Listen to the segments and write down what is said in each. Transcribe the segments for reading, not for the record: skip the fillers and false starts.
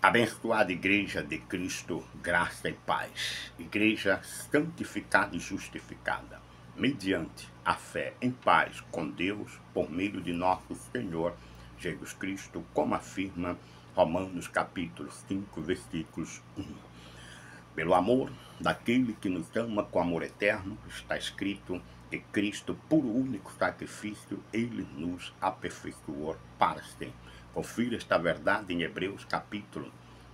Abençoada Igreja de Cristo, graça e paz. Igreja santificada e justificada, mediante a fé em paz com Deus, por meio de nosso Senhor Jesus Cristo, como afirma Romanos capítulo 5, versículos 1. Pelo amor daquele que nos ama com amor eterno, está escrito que Cristo, por único sacrifício, ele nos aperfeiçoou para sempre. Confira esta verdade em Hebreus capítulo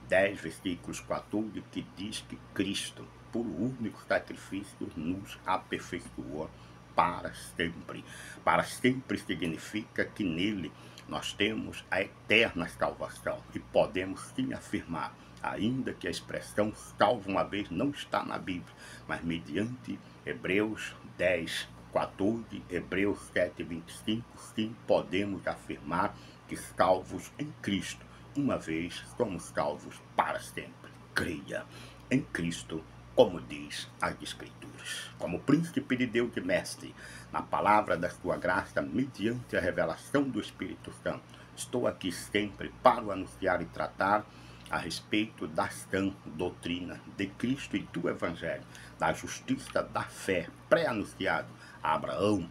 10, versículos 14, que diz que Cristo, por único sacrifício, nos aperfeiçoou para sempre. Para sempre significa que nele nós temos a eterna salvação e podemos sim afirmar, ainda que a expressão salvo uma vez não está na Bíblia, mas mediante Hebreus 10, 14, Hebreus 7, 25, sim podemos afirmar que salvos em Cristo, uma vez somos salvos para sempre. Creia em Cristo, como diz as Escrituras. Como príncipe de Deus e mestre, na palavra da sua graça, mediante a revelação do Espírito Santo, estou aqui sempre para anunciar e tratar a respeito da sã doutrina de Cristo e do Evangelho, da justiça da fé, pré-anunciado a Abraão,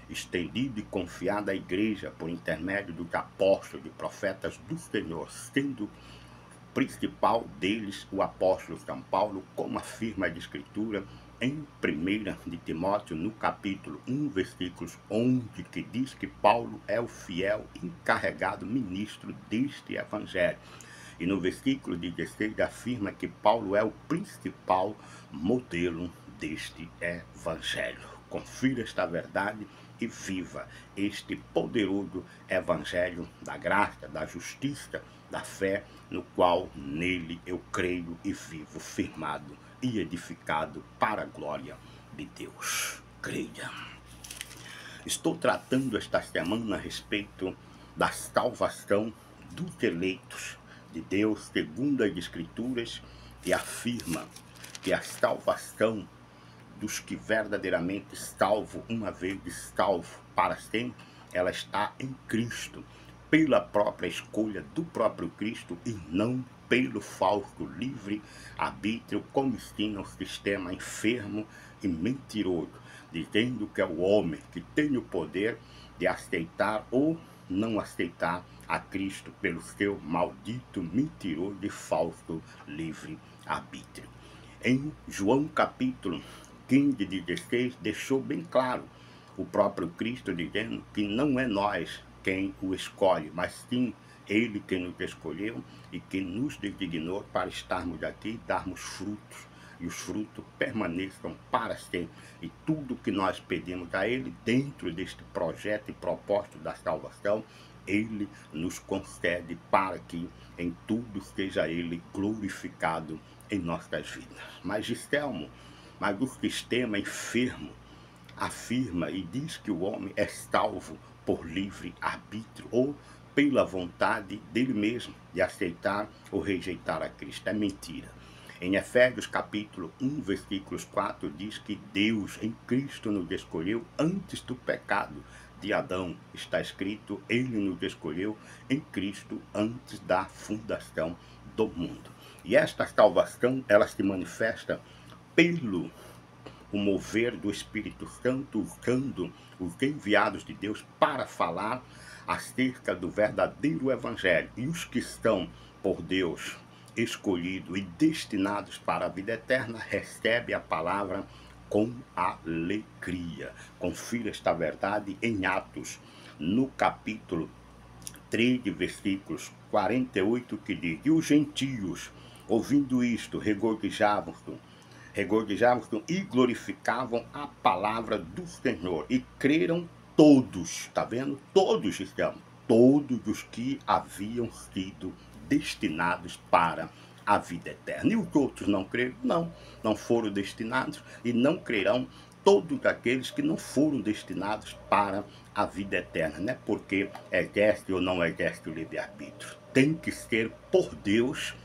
estendido e confiado à igreja por intermédio dos apóstolos e profetas do Senhor, sendo principal deles o apóstolo São Paulo, como afirma a Escritura em 1 de Timóteo, no capítulo 1, versículos 11, que diz que Paulo é o fiel encarregado ministro deste Evangelho. E no versículo 16 afirma que Paulo é o principal modelo deste Evangelho. Confira esta verdade e viva este poderoso Evangelho da graça, da justiça, da fé, no qual nele eu creio e vivo firmado e edificado para a glória de Deus. Creia. Estou tratando esta semana a respeito da salvação dos eleitos de Deus, segundo as Escrituras, e afirma que a salvação dos que verdadeiramente salvo, uma vez salvo para sempre, ela está em Cristo, pela própria escolha do próprio Cristo e não pelo falso livre arbítrio, como ensina o sistema enfermo e mentiroso, dizendo que é o homem que tem o poder de aceitar ou não aceitar a Cristo pelo seu maldito, mentiroso e falso livre arbítrio. Em João capítulo 15, 16, deixou bem claro o próprio Cristo dizendo que não é nós quem o escolhe, mas sim ele quem nos escolheu e que nos designou para estarmos aqui e darmos frutos, e os frutos permaneçam para sempre. E tudo que nós pedimos a ele dentro deste projeto e propósito da salvação, ele nos concede para que em tudo seja ele glorificado em nossas vidas. Mas Gistelmo, mas o sistema enfermo afirma e diz que o homem é salvo por livre arbítrio ou pela vontade dele mesmo de aceitar ou rejeitar a Cristo. É mentira. Em Efésios capítulo 1, versículos 4, diz que Deus em Cristo nos escolheu antes do pecado de Adão. Está escrito, ele nos escolheu em Cristo antes da fundação do mundo. E esta salvação, ela se manifesta pelo o mover do Espírito Santo, usando os enviados de Deus para falar acerca do verdadeiro Evangelho. E os que estão por Deus escolhidos e destinados para a vida eterna recebem a palavra com alegria. Confira esta verdade em Atos, no capítulo 3, versículos 48, que diz: e os gentios, ouvindo isto, regozijavam-se e glorificavam a palavra do Senhor, e creram todos, está vendo? Todos estão, todos os que haviam sido destinados para a vida eterna. E os outros não creram? Não foram destinados e não crerão todos aqueles que não foram destinados para a vida eterna, né? Porque exerce ou não exerce o livre-arbítrio. Tem que ser por Deus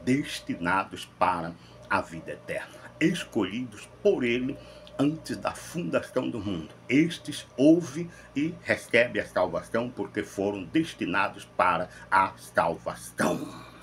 destinados para a vida eterna, escolhidos por ele antes da fundação do mundo. Estes ouvem e recebem a salvação porque foram destinados para a salvação.